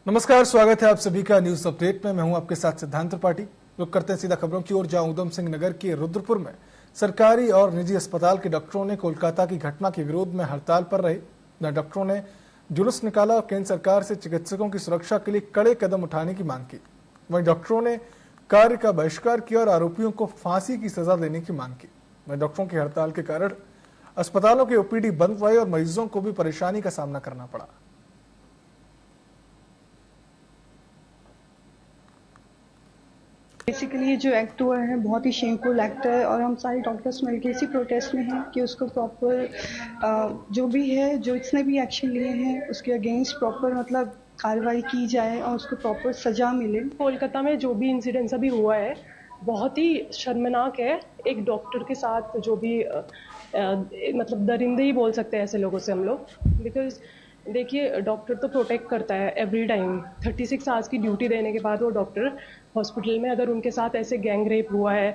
नमस्कार, स्वागत है आप सभी का न्यूज अपडेट में। मैं हूं आपके साथ सिद्धांत त्रिपाठी। रुक करते हैं सीधा खबरों की ओर, जहां उधम सिंह नगर के रुद्रपुर में सरकारी और निजी अस्पताल के डॉक्टरों ने कोलकाता की घटना के विरोध में हड़ताल पर रहे। न डॉक्टरों ने जुलूस निकाला और केंद्र सरकार से चिकित्सकों की सुरक्षा के लिए कड़े कदम उठाने की मांग की। वहीं डॉक्टरों ने कार्य का बहिष्कार किया और आरोपियों को फांसी की सजा देने की मांग की। वहीं डॉक्टरों की हड़ताल के कारण अस्पतालों के ओपीडी बंद हुए और मरीजों को भी परेशानी का सामना करना पड़ा। बेसिकली ये जो एक्ट हुआ है बहुत ही शेमफुल एक्ट है और हम सारे डॉक्टर्स मिलकर इसी प्रोटेस्ट में हैं कि उसको प्रॉपर जो भी है, जो इसने भी एक्शन लिए हैं उसके अगेंस्ट प्रॉपर मतलब कार्रवाई की जाए और उसको प्रॉपर सजा मिले। कोलकाता में जो भी इंसिडेंस अभी हुआ है बहुत ही शर्मनाक है। एक डॉक्टर के साथ जो भी मतलब दरिंदे ही बोल सकते हैं ऐसे लोगों से हम लोग। बिकॉज देखिए, डॉक्टर तो प्रोटेक्ट करता है एवरी टाइम। 36 आवर्स की ड्यूटी देने के बाद वो डॉक्टर हॉस्पिटल में अगर उनके साथ ऐसे गैंग रेप हुआ है,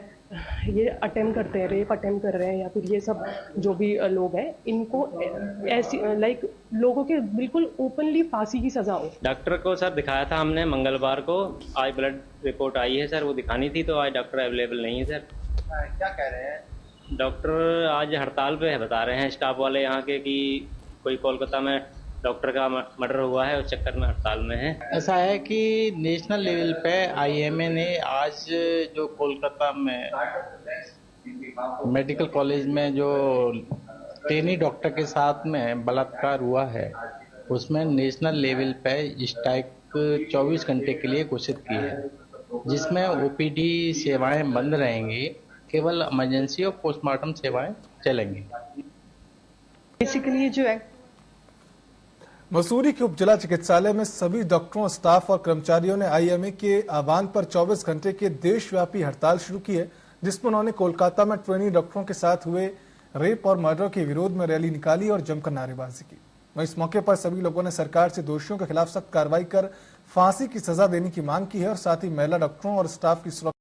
ये अटेम्प्ट करते हैं, रेप अटेम्प्ट कर रहे हैं, या फिर ये सब जो भी लोग हैं, इनको ऐसी लाइक लोगों के बिल्कुल ओपनली फांसी की सजा हो। डॉक्टर को सर दिखाया था हमने मंगलवार को। आज ब्लड रिपोर्ट आई है सर, वो दिखानी थी, तो आज डॉक्टर अवेलेबल नहीं है सर। क्या कह रहे हैं डॉक्टर? आज हड़ताल पे है, बता रहे हैं स्टाफ वाले यहाँ के कि कोई कोलकाता में डॉक्टर का मर्डर हुआ है, उस चक्कर में हड़ताल में है। ऐसा है कि नेशनल लेवल पे आईएमए ने आज जो कोलकाता में मेडिकल कॉलेज में जो ट्रेनी डॉक्टर के साथ में बलात्कार हुआ है, उसमें नेशनल लेवल पे स्ट्राइक 24 घंटे के लिए घोषित की है, जिसमें ओपीडी सेवाएं बंद रहेंगी, केवल इमरजेंसी और पोस्टमार्टम सेवाएं चलेंगी। बेसिकली ये जो एक्ट मसूरी के उप जिला चिकित्सालय में सभी डॉक्टरों, स्टाफ और कर्मचारियों ने आईएमए के आह्वान पर 24 घंटे के देशव्यापी हड़ताल शुरू की है, जिसमें उन्होंने कोलकाता में ट्रेनी डॉक्टरों के साथ हुए रेप और मर्डर के विरोध में रैली निकाली और जमकर नारेबाजी की। वहीं इस मौके पर सभी लोगों ने सरकार से दोषियों के खिलाफ सख्त कार्रवाई कर फांसी की सजा देने की मांग की है और साथ ही महिला डॉक्टरों और स्टाफ की सुरक्षा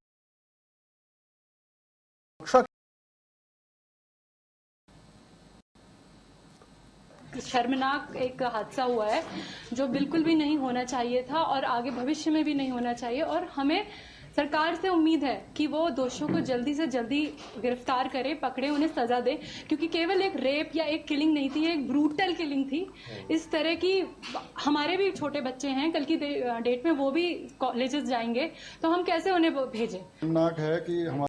शर्मनाक एक हादसा हुआ है जो बिल्कुल भी नहीं होना चाहिए था और आगे भविष्य में भी नहीं होना चाहिए। और हमें सरकार से उम्मीद है कि वो दोषियों को जल्दी से जल्दी गिरफ्तार करे, पकड़े, उन्हें सजा दे, क्योंकि केवल एक रेप या एक किलिंग नहीं थी, एक ब्रूटल किलिंग थी। इस तरह की हमारे भी छोटे बच्चे हैं, कल की डेट में वो भी कॉलेजेस जाएंगे, तो हम कैसे उन्हें भेजें? शर्मनाक है कि हमारे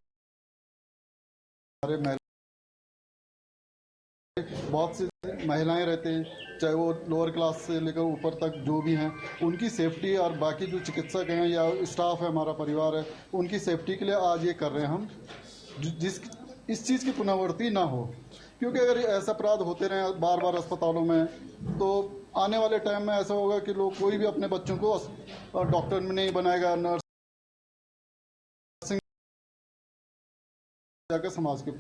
बहुत सी महिलाएं रहते हैं, चाहे वो लोअर क्लास से लेकर ऊपर तक जो भी हैं, उनकी सेफ्टी और बाकी जो चिकित्सक हैं या स्टाफ है, हमारा परिवार है, उनकी सेफ्टी के लिए आज ये कर रहे हैं हम, इस चीज़ की पुनरावृत्ति ना हो। क्योंकि अगर ऐसा अपराध होते रहे बार बार अस्पतालों में, तो आने वाले टाइम में ऐसा होगा कि लोग कोई भी अपने बच्चों को डॉक्टर में नहीं बनाएगा, नर्सिंग जाकर समाज के।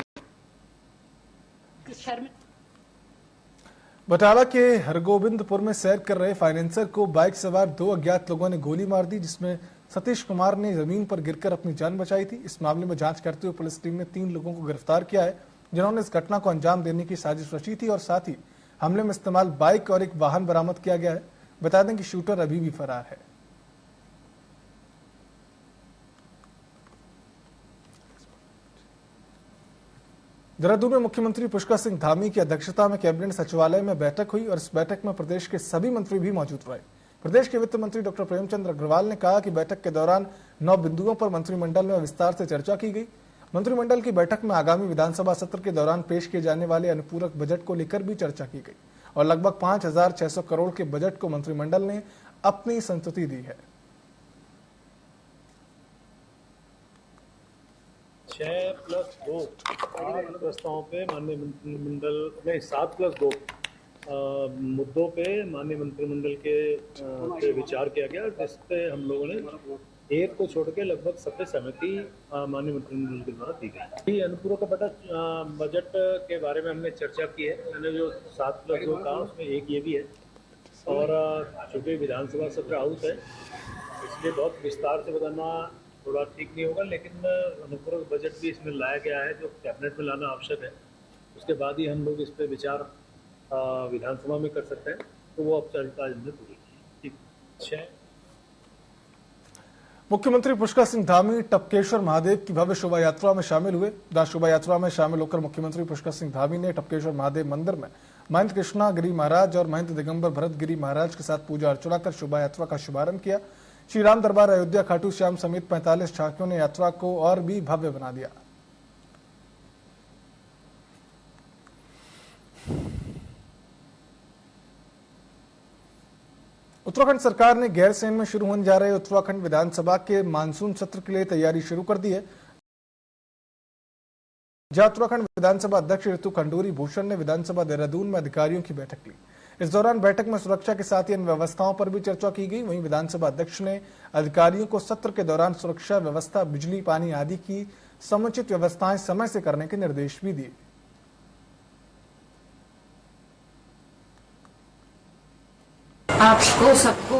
बटाला के हरगोबिंदपुर में सैर कर रहे फाइनेंसर को बाइक सवार 2 अज्ञात लोगों ने गोली मार दी, जिसमें सतीश कुमार ने जमीन पर गिरकर अपनी जान बचाई थी। इस मामले में जांच करते हुए पुलिस टीम ने 3 लोगों को गिरफ्तार किया है, जिन्होंने इस घटना को अंजाम देने की साजिश रची थी और साथ ही हमले में इस्तेमाल बाइक और एक वाहन बरामद किया गया है। बता दें कि शूटर अभी भी फरार है। देहरादून में मुख्यमंत्री पुष्कर सिंह धामी की अध्यक्षता में कैबिनेट सचिवालय में बैठक हुई और इस बैठक में प्रदेश के सभी मंत्री भी मौजूद रहे। प्रदेश के वित्त मंत्री डॉक्टर प्रेमचंद अग्रवाल ने कहा कि बैठक के दौरान 9 बिंदुओं पर मंत्रिमंडल में विस्तार से चर्चा की गई। मंत्रिमंडल की बैठक में आगामी विधानसभा सत्र के दौरान पेश किए जाने वाले अनुपूरक बजट को लेकर भी चर्चा की गई और लगभग 5,600 करोड़ के बजट को मंत्रिमंडल ने अपनी संस्तुति दी है। 6+2 8 प्रस्तावों पे माननीय मंत्रिमंडल में 7+2 मुद्दों पे माननीय मंत्रिमंडल के पे विचार किया गया, जिस पे हम लोगों ने एक को छोड़ के लगभग सब पे सहमति माननीय मंत्रिमंडल के द्वारा दी गई। अनुपूरक बजट के बारे में हमने चर्चा की है। मैंने जो 7+2 कहा उसमें एक ये भी है, और चूंकि विधानसभा सत्र आउट है इसलिए बहुत विस्तार से बताना थोड़ा ठीक नहीं होगा, लेकिन अनुपूरक बजट भी इसमें लाया गया है जो कैबिनेट में लाना आवश्यक है। उसके बाद ही हम लोग इस पर विचार विधानसभा में कर सकते हैं, तो वो औपचारिकता हमने पूरी की। ठीक 6 मुख्यमंत्री पुष्कर सिंह धामी टपकेश्वर महादेव की भव्य शोभा यात्रा में शामिल हुए। शोभा यात्रा में शामिल होकर मुख्यमंत्री पुष्कर सिंह धामी ने टपकेश्वर महादेव मंदिर में महंत कृष्णा गिरी महाराज और महंत दिगंबर भरत गिरी महाराज के साथ पूजा अर्चना कर शोभा यात्रा का शुभारंभ किया। श्री राम दरबार अयोध्या खाटू श्याम समेत 45 झांकियों ने यात्रा को और भी भव्य बना दिया। उत्तराखंड सरकार ने गैरसैंण में शुरू होने जा रहे उत्तराखंड विधानसभा के मानसून सत्र के लिए तैयारी शुरू कर दी है। जहां उत्तराखंड विधानसभा अध्यक्ष ऋतु खंडूरी भूषण ने विधानसभा देहरादून में अधिकारियों की बैठक ली। इस दौरान बैठक में सुरक्षा के साथ ही अन्य व्यवस्थाओं पर भी चर्चा की गई। वहीं विधानसभा अध्यक्ष ने अधिकारियों को सत्र के दौरान सुरक्षा व्यवस्था, बिजली, पानी आदि की समुचित व्यवस्थाएं समय से करने के निर्देश भी दिए। आपको सबको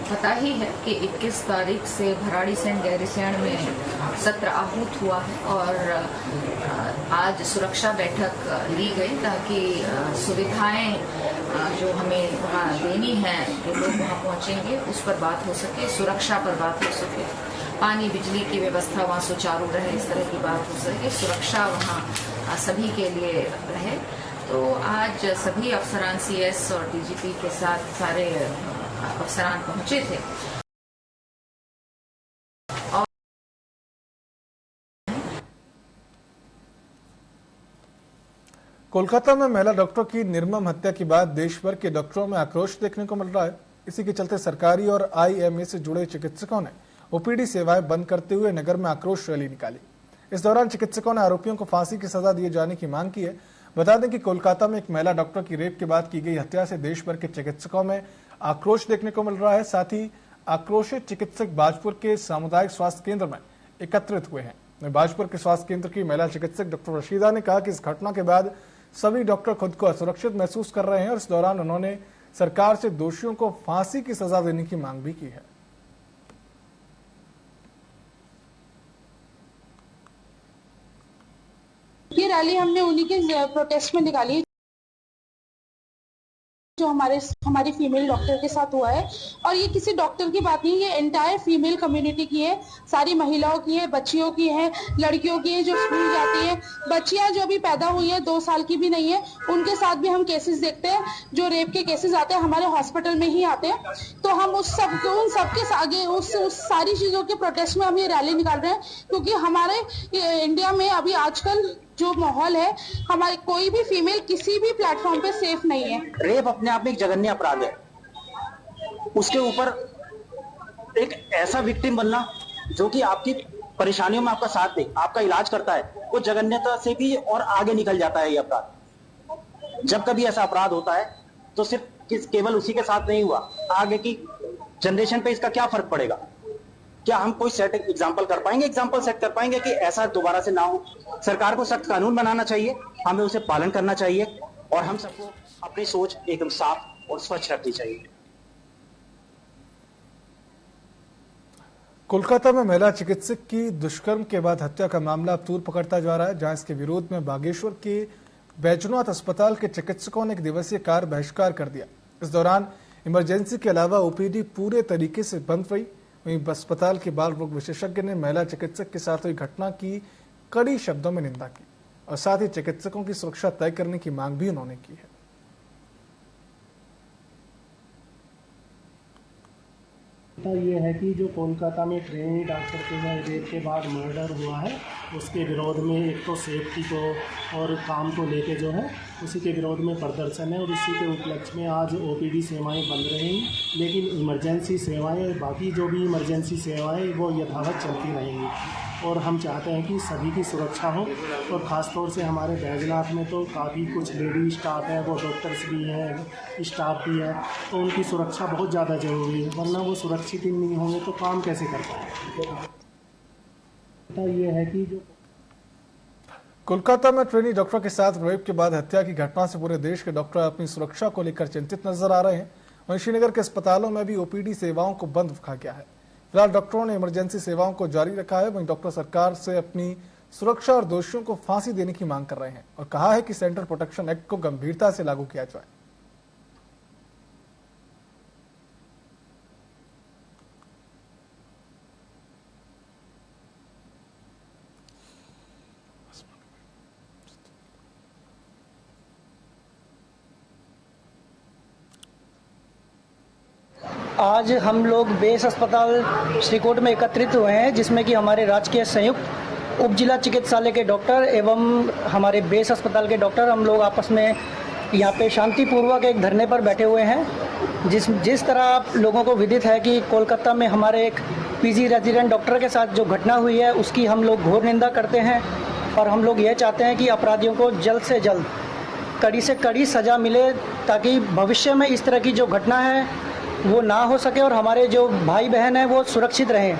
पता ही है कि 21 तारीख से भराड़ीसैंण गैरीसैंण में सत्र आहूत हुआ है और आज सुरक्षा बैठक ली गई ताकि सुविधाएं जो हमें वहाँ देनी है, जो लोग वहाँ पहुँचेंगे उस पर बात हो सके, सुरक्षा पर बात हो सके, पानी बिजली की व्यवस्था वहाँ सुचारू रहे, इस तरह की बात हो सके, सुरक्षा वहाँ सभी के लिए रहे। तो आज सभी अफसरान CS और DGP के साथ सारे अफसरान पहुंचे थे। कोलकाता में महिला डॉक्टर की निर्मम हत्या के बाद देश भर के डॉक्टरों में आक्रोश देखने को मिल रहा है। इसी के चलते सरकारी और IMA से जुड़े चिकित्सकों ने OPD सेवाएं बंद करते हुए नगर में आक्रोश रैली निकाली। इस दौरान चिकित्सकों ने आरोपियों को फांसी की सजा दिए जाने की मांग की है। बता दें कि कोलकाता में एक महिला डॉक्टर की रेप के बाद की गई हत्या से देश भर के चिकित्सकों में आक्रोश देखने को मिल रहा है। साथ ही आक्रोशित चिकित्सक बाजपुर के सामुदायिक स्वास्थ्य केंद्र में एकत्रित हुए हैं। बाजपुर के स्वास्थ्य केंद्र की महिला चिकित्सक डॉक्टर रशीदा ने कहा कि इस घटना के बाद सभी डॉक्टर खुद को असुरक्षित महसूस कर रहे हैं और इस दौरान उन्होंने सरकार से दोषियों को फांसी की सजा देने की मांग भी की है। ये रैली हमने उन्हीं के प्रोटेस्ट में निकाली जो हमारी फीमेल डॉक्टर के साथ हुआ है। और ये किसी डॉक्टर की बात नहीं, ये एंटायर फीमेल कम्युनिटी की है, सारी महिलाओं की है, बच्चियों की है, लड़कियों की है जो स्कूल जाती है, बच्चियां जो भी पैदा हुई है 2 साल की भी नहीं है, उनके साथ भी हम केसेस देखते हैं। जो रेप के केसेस आते हैं हमारे हॉस्पिटल में ही आते हैं। तो हम उन सबके आगे उस सारी चीजों के प्रोटेस्ट में हम ये रैली निकाल रहे हैं, क्योंकि हमारे इंडिया में अभी आजकल जो माहौल है, हमारे कोई भी फीमेल किसी भी प्लेटफॉर्म पे सेफ नहीं है। रेप अपने आप में एक जघन्य अपराध है। उसके ऊपर एक ऐसा विक्टिम बनना जो कि आपकी परेशानियों में आपका साथ दे, आपका इलाज करता है, वो जघन्यता से भी और आगे निकल जाता है ये अपराध। जब कभी ऐसा अपराध होता है तो सिर्फ केवल उसी के साथ नहीं हुआ, आगे की जनरेशन पे इसका क्या फर्क पड़ेगा? क्या हम कोई एग्जाम्पल सेट कर पाएंगे कि ऐसा दोबारा से ना हो? सरकार को सख्त कानून बनाना चाहिए, हमें उसे पालन करना चाहिए और हम सबको अपनी सोच एकदम साफ और स्वच्छ रखनी चाहिए। कोलकाता में महिला चिकित्सक की दुष्कर्म के बाद हत्या का मामला अब तूल पकड़ता जा रहा है, जहां इसके विरोध में बागेश्वर के बैजनाथ अस्पताल के चिकित्सकों ने 1 दिवसीय कार्य बहिष्कार कर दिया। इस दौरान इमरजेंसी के अलावा OPD पूरे तरीके से बंद रही। वहीं अस्पताल के बाल रोग विशेषज्ञ ने महिला चिकित्सक के साथ हुई घटना की कड़ी शब्दों में निंदा की और साथ ही चिकित्सकों की सुरक्षा तय करने की मांग भी उन्होंने की है। ये है कि जो कोलकाता में ट्रेनी डॉक्टर के रेप के बाद मर्डर हुआ है, उसके विरोध में एक तो सेफ्टी को और काम को लेके जो है उसी के विरोध में प्रदर्शन है और इसी के उपलक्ष्य में आज OPD सेवाएं बंद रहेंगी, लेकिन इमरजेंसी सेवाएं, बाकी जो भी इमरजेंसी सेवाएं वो यथावत चलती रहेंगी। और हम चाहते हैं कि सभी की सुरक्षा हो और ख़ासतौर से हमारे बैजनाथ में तो काफ़ी कुछ लेडी स्टाफ है, वो डॉक्टर्स भी हैं, स्टाफ भी है, तो उनकी सुरक्षा बहुत ज़्यादा ज़रूरी है, वरना वो सुरक्षित ही नहीं होंगे तो काम कैसे कर पाएंगे। ये है कि जो कोलकाता में ट्रेनी डॉक्टर के साथ रेप के बाद हत्या की घटना से पूरे देश के डॉक्टर अपनी सुरक्षा को लेकर चिंतित नजर आ रहे हैं। वहीं श्रीनगर के अस्पतालों में भी OPD सेवाओं को बंद रखा गया है। फिलहाल डॉक्टरों ने इमरजेंसी सेवाओं को जारी रखा है। वहीं डॉक्टर सरकार से अपनी सुरक्षा और दोषियों को फांसी देने की मांग कर रहे हैं और कहा है कि सेंट्रल प्रोटेक्शन एक्ट को गंभीरता से लागू किया जाए। आज हम लोग बेस अस्पताल श्रीकोट में एकत्रित हुए हैं, जिसमें कि हमारे राजकीय संयुक्त उप जिला चिकित्सालय के डॉक्टर एवं हमारे बेस अस्पताल के डॉक्टर हम लोग आपस में यहाँ पे शांतिपूर्वक एक धरने पर बैठे हुए हैं। जिस तरह आप लोगों को विदित है कि कोलकाता में हमारे एक पीजी रेजिडेंट डॉक्टर के साथ जो घटना हुई है उसकी हम लोग घोर निंदा करते हैं और हम लोग ये चाहते हैं कि अपराधियों को जल्द से जल्द कड़ी से कड़ी सज़ा मिले, ताकि भविष्य में इस तरह की जो घटना है वो ना हो सके और हमारे जो भाई बहन हैं वो सुरक्षित रहें।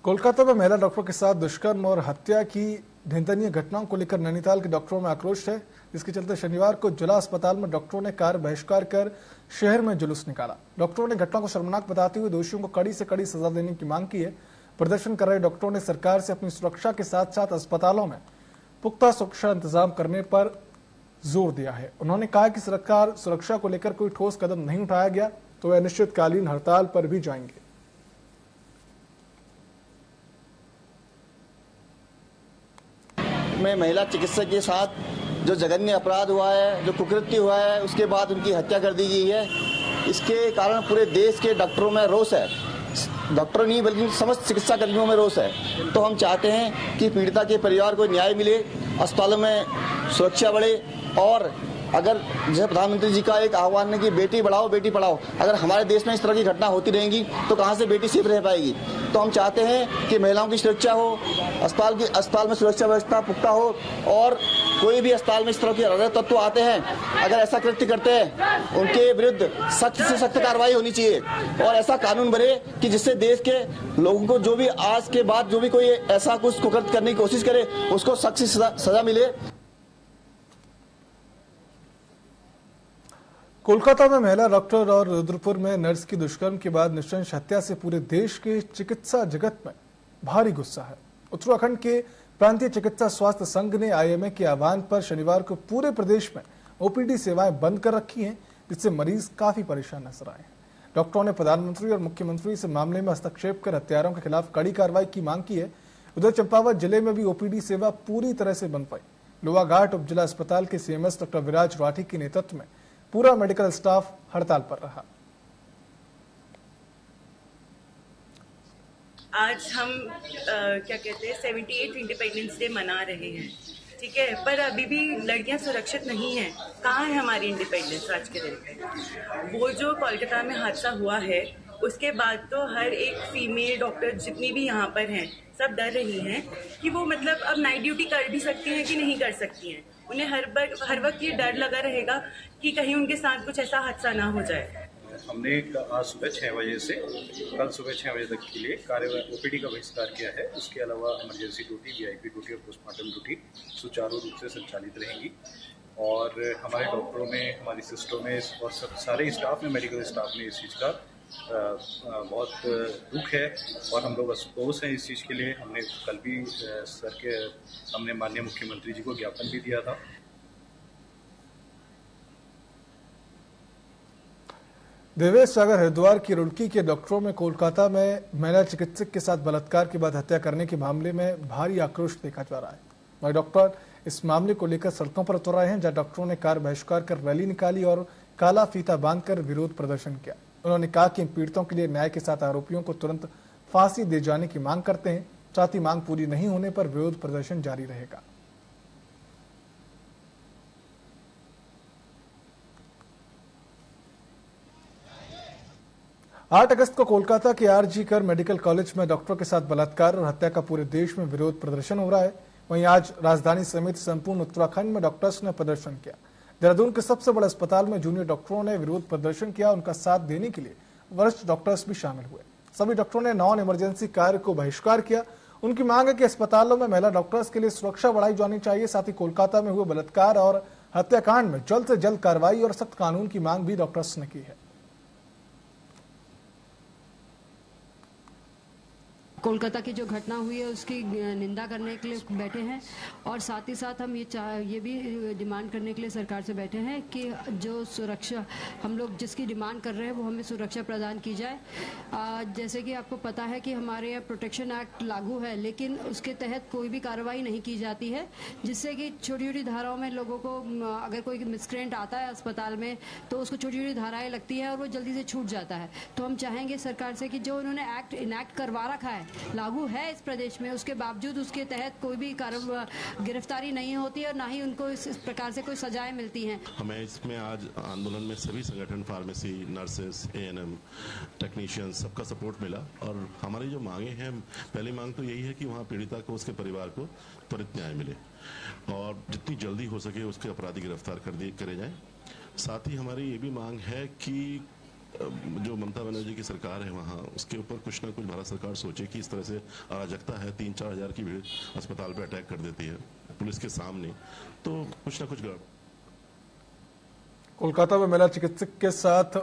कोलकाता में महिला डॉक्टर के साथ दुष्कर्म और हत्या की निंदनीय घटनाओं को लेकर नैनीताल के डॉक्टरों में आक्रोश है, जिसके चलते शनिवार को जिला अस्पताल में डॉक्टरों ने कार्य बहिष्कार कर शहर में जुलूस निकाला। डॉक्टरों ने घटना को शर्मनाक बताते हुए दोषियों को कड़ी से कड़ी सजा देने की मांग की है। प्रदर्शन कर रहे डॉक्टरों ने सरकार से अपनी सुरक्षा के साथ साथ अस्पतालों में पुख्ता सुरक्षा इंतजाम करने पर जोर दिया है। उन्होंने कहा कि सरकार सुरक्षा को लेकर कोई ठोस कदम नहीं उठाया गया तो वे अनिश्चितकालीन हड़ताल पर भी जाएंगे। में महिला चिकित्सक के साथ जो जघन्य अपराध हुआ है, जो कुकृत्य हुआ है, उसके बाद उनकी हत्या कर दी गई है। इसके कारण पूरे देश के डॉक्टरों में रोष है, डॉक्टर नहीं बल्कि समस्त चिकित्सा कर्मियों में रोष है। तो हम चाहते हैं कि पीड़िता के परिवार को न्याय मिले, अस्पतालों में सुरक्षा बढ़े और अगर जैसे प्रधानमंत्री जी का एक आह्वान है कि बेटी बढ़ाओ बेटी पढ़ाओ, अगर हमारे देश में इस तरह की घटना होती रहेंगी तो कहां से बेटी सेफ रह पाएगी। तो हम चाहते हैं कि महिलाओं की सुरक्षा हो, अस्पताल में सुरक्षा व्यवस्था पुख्ता हो और कोई भी अस्पताल में इस तरह के अराजक तत्व आते हैं, अगर ऐसा कृत्य करते हैं उनके विरुद्ध सख्त से सख्त कार्रवाई होनी चाहिए और ऐसा कानून बने कि जिससे देश के लोगों को जो भी आज के बाद जो भी कोई ऐसा कुछ कुकृत्य करने की कोशिश करे उसको सख्त से सजा मिले। कोलकाता में महिला डॉक्टर और रुद्रपुर में नर्स की दुष्कर्म के बाद नृशंस हत्या से पूरे देश के चिकित्सा जगत में भारी गुस्सा है। उत्तराखंड के प्रांतीय चिकित्सा स्वास्थ्य संघ ने आईएमए के आह्वान पर शनिवार को पूरे प्रदेश में ओपीडी सेवाएं बंद कर रखी हैं, जिससे मरीज काफी परेशान नजर आए हैं। डॉक्टरों ने प्रधानमंत्री और मुख्यमंत्री से मामले में हस्तक्षेप कर हत्यारों के खिलाफ कड़ी कार्रवाई की मांग की है। उधर चंपावत जिले में भी ओपीडी सेवा पूरी तरह से बंद पाई। लोहाघाट उप जिला अस्पताल के सीएमएस डॉक्टर विराज राठी के नेतृत्व में पूरा मेडिकल स्टाफ हड़ताल पर रहा। आज हम क्या कहते हैं 78 इंडिपेंडेंस डे मना रहे हैं, ठीक है, पर अभी भी लड़कियां सुरक्षित नहीं हैं। कहाँ है हमारी इंडिपेंडेंस आज के दिन पे? वो जो कोलकाता में हादसा हुआ है उसके बाद तो हर एक फीमेल डॉक्टर जितनी भी यहाँ पर हैं सब डर रही हैं कि वो मतलब अब नाइट ड्यूटी कर भी सकती हैं कि नहीं कर सकती हैं। उन्हें हर वक्त ये डर लगा रहेगा कि कहीं उनके साथ कुछ ऐसा हादसा ना हो जाए। हमने आज सुबह 6 बजे से कल सुबह 6 बजे तक के लिए ओपीडी का बहिष्कार किया है। उसके अलावा इमरजेंसी ड्यूटी, वीआईपी ड्यूटी और पोस्टमार्टम ड्यूटी सुचारू रूप से संचालित रहेंगी और हमारे डॉक्टरों में, हमारी सिस्टरों में और सारे स्टाफ में, मेडिकल स्टाफ में इस चीज़ का बहुत दुख है और हम लोग असंतोष हैं इस चीज़ के लिए। हमने कल भी हमने माननीय मुख्यमंत्री जी को ज्ञापन भी दिया था। देवेश सागर हरिद्वार की रुड़की के डॉक्टरों में कोलकाता में महिला चिकित्सक के साथ बलात्कार के बाद हत्या करने के मामले में भारी आक्रोश देखा जा रहा है। वही डॉक्टर इस मामले को लेकर सड़कों पर उतर आए हैं, जहां डॉक्टरों ने कार्य बहिष्कार कर रैली निकाली और काला फीता बांधकर विरोध प्रदर्शन किया। उन्होंने कहा कि इन पीड़ितों के लिए न्याय के साथ आरोपियों को तुरंत फांसी दे जाने की मांग करते हैं। साथ ही मांग पूरी नहीं होने पर विरोध प्रदर्शन जारी रहेगा। 8 अगस्त को कोलकाता के आरजी कर मेडिकल कॉलेज में डॉक्टरों के साथ बलात्कार और हत्या का पूरे देश में विरोध प्रदर्शन हो रहा है। वहीं आज राजधानी समेत संपूर्ण उत्तराखंड में डॉक्टर्स ने प्रदर्शन किया। देहरादून के सबसे बड़े अस्पताल में जूनियर डॉक्टरों ने विरोध प्रदर्शन किया। उनका साथ देने के लिए वरिष्ठ डॉक्टर्स भी शामिल हुए। सभी डॉक्टरों ने नॉन इमरजेंसी कार्य को बहिष्कार किया। उनकी मांग है कि अस्पतालों में महिला डॉक्टर्स के लिए सुरक्षा बढ़ाई जानी चाहिए। साथ ही कोलकाता में हुए बलात्कार और हत्याकांड में जल्द से जल्द कार्रवाई और सख्त कानून की मांग भी डॉक्टर्स ने की है। कोलकाता की जो घटना हुई है उसकी निंदा करने के लिए बैठे हैं और साथ ही साथ हम ये भी डिमांड करने के लिए सरकार से बैठे हैं कि जो सुरक्षा हम लोग जिसकी डिमांड कर रहे हैं वो हमें सुरक्षा प्रदान की जाए। जैसे कि आपको पता है कि हमारे यहाँ प्रोटेक्शन एक्ट लागू है, लेकिन उसके तहत कोई भी कार्रवाई नहीं की जाती है, जिससे कि छोटी छोटी धाराओं में लोगों को अगर कोई मिसक्रेंट आता है अस्पताल में तो उसको छोटी छोटी धाराएं लगती है और वो जल्दी से छूट जाता है। तो हम चाहेंगे सरकार से कि जो उन्होंने एक्ट इनैक्ट करवा रखा है, लागू है इस प्रदेश में, उसके बावजूद उसके तहत कोई भी गिरफ्तारी नहीं होती है और ना ही उनको इस प्रकार से कोई सजाएं मिलती हैं। हमें इसमें आज आंदोलन में सभी संगठन, फार्मेसी, नर्सेस, ANM, टेक्नीशियन, सबका सपोर्ट मिला और हमारी जो मांगे हैं, पहली मांग तो यही है कि वहाँ पीड़िता को, उसके परिवार को त्वरित न्याय मिले और जितनी जल्दी हो सके उसके अपराधी गिरफ्तार करे जाएं। साथ ही हमारी ये भी मांग है कि जो ममता बनर्जी की सरकार है वहाँ, उसके ऊपर कुछ ना कुछ भारत सरकार सोचे कि इस तरह से अराजकता है, 3-4 हज़ार की भीड़ अस्पताल पे अटैक कर देती है पुलिस के सामने, तो कुछ ना कुछ कोलकाता में महिला चिकित्सक के साथ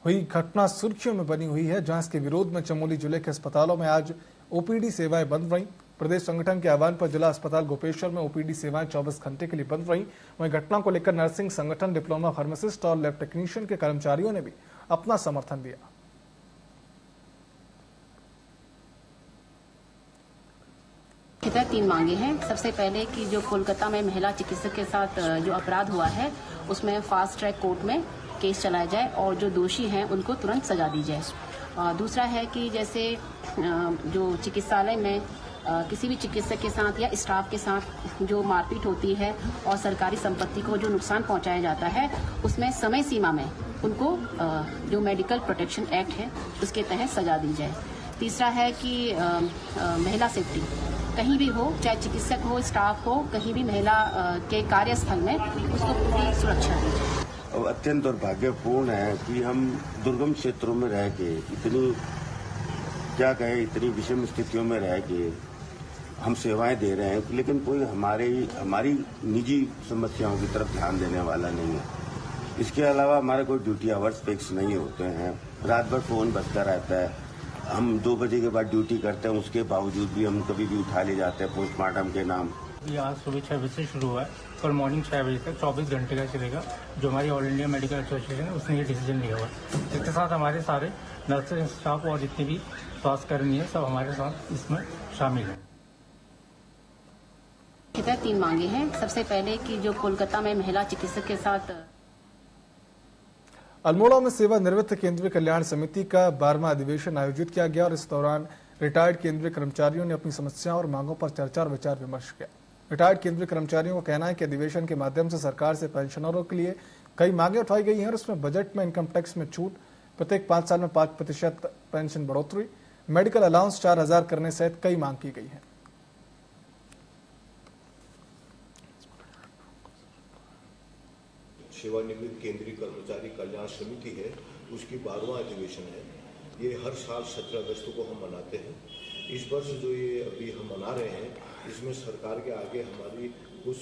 हुई घटना सुर्खियों में बनी हुई है, जहां इसके विरोध में चमोली जिले के अस्पतालों में आज OPD सेवाएं बंद रहीं। प्रदेश संगठन के आह्वान पर जिला अस्पताल गोपेश्वर में OPD सेवाएं 24 घंटे के लिए बंद रहीं। वहीं घटना को लेकर नर्सिंग संगठन, डिप्लोमा फार्मासिस्ट और लैब टेक्नीशियन के कर्मचारियों ने भी अपना समर्थन दिया। मुख्यतः 3 मांगे हैं। सबसे पहले कि जो कोलकाता में महिला चिकित्सक के साथ जो अपराध हुआ है उसमें फास्ट ट्रैक कोर्ट में केस चलाया जाए और जो दोषी हैं उनको तुरंत सजा दी जाए। दूसरा है कि जैसे जो चिकित्सालय में किसी भी चिकित्सक के साथ या स्टाफ के साथ जो मारपीट होती है और सरकारी संपत्ति को जो नुकसान पहुंचाया जाता है, उसमें समय सीमा में उनको जो मेडिकल प्रोटेक्शन एक्ट है उसके तहत सजा दी जाए। तीसरा है कि महिला सेफ्टी कहीं भी हो, चाहे चिकित्सक हो, स्टाफ हो, कहीं भी महिला के कार्यस्थल में उसको पूरी सुरक्षा दी जाए। और अत्यंत दुर्भाग्यपूर्ण है कि हम दुर्गम क्षेत्रों में रह के इतनी विषम स्थितियों में रह के हम सेवाएं दे रहे हैं, लेकिन कोई हमारी निजी समस्याओं की तरफ ध्यान देने वाला नहीं है। इसके अलावा हमारे कोई ड्यूटी आवर्स फिक्स नहीं होते हैं, रात भर फोन बजता रहता है। हम 2 बजे के बाद ड्यूटी करते हैं, उसके बावजूद भी हम कभी भी उठा ले जाते हैं पोस्टमार्टम के नाम। ये आज सुबह 6 बजे से शुरू हुआ है, कल मॉर्निंग 6 बजे तक 24 घंटे का चलेगा। जो हमारी ऑल इंडिया मेडिकल एसोसिएशन है उसने ये डिसीजन लिया हुआ है। इसके साथ हमारे सारे नर्सिंग स्टाफ और जितने भी स्वास्थ्यकर्मी है सब हमारे साथ इसमें शामिल हैं। 3 मांगे हैं। सबसे पहले कि जो कोलकाता में महिला चिकित्सक के साथ अल्मोड़ा में सेवानिवृत्त केंद्रीय कल्याण समिति का 12वां अधिवेशन आयोजित किया गया और इस दौरान रिटायर्ड केंद्रीय कर्मचारियों ने अपनी समस्याओं और मांगों पर चर्चा और विचार विमर्श किया। रिटायर्ड केंद्रीय कर्मचारियों का कहना है कि अधिवेशन के माध्यम से सरकार से पेंशनरों के लिए कई मांगे उठाई गई हैं और उसमें बजट में इनकम टैक्स में छूट, प्रत्येक 5 साल में 5% पेंशन बढ़ोतरी, मेडिकल अलाउंस 4000 करने सहित कई मांग की गई है। सेवानिवृत्त केंद्रीय कर्मचारी कल्याण समिति है, उसकी 12वां अधिवेशन है। ये हर साल 17 अगस्त को हम मनाते हैं। इस वर्ष जो ये अभी हम मना रहे हैं, इसमें सरकार के आगे हमारी कुछ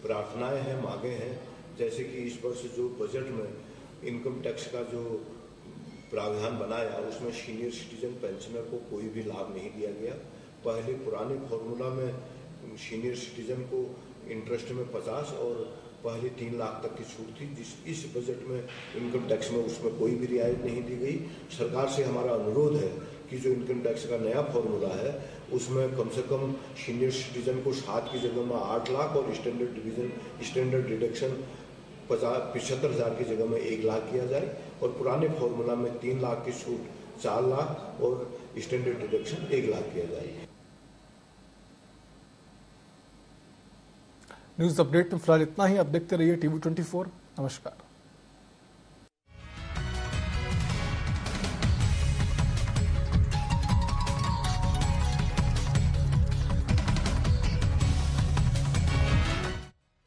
प्रार्थनाएं हैं, मांगे हैं। जैसे कि इस वर्ष जो बजट में इनकम टैक्स का जो प्रावधान बनाया, उसमें सीनियर सिटीजन पेंशनर को कोई भी लाभ नहीं दिया गया। पहले पुराने फॉर्मूला में सीनियर सिटीजन को इंटरेस्ट में 50 और पहले 3 लाख तक की छूट थी। इस बजट में इनकम टैक्स में उसमें कोई भी रियायत नहीं दी गई। सरकार से हमारा अनुरोध है कि जो इनकम टैक्स का नया फॉर्मूला है उसमें कम से कम सीनियर सिटीजन को 7 की जगह में 8 लाख और स्टैंडर्ड डिडक्शन 75,000 की जगह में 1 लाख किया जाए और पुराने फॉर्मूला में 3 लाख की छूट 4 लाख और स्टैंडर्ड डिडक्शन 1 लाख किया जाए। न्यूज अपडेट में फिलहाल इतना ही। अब देखते रहिए TV24। नमस्कार।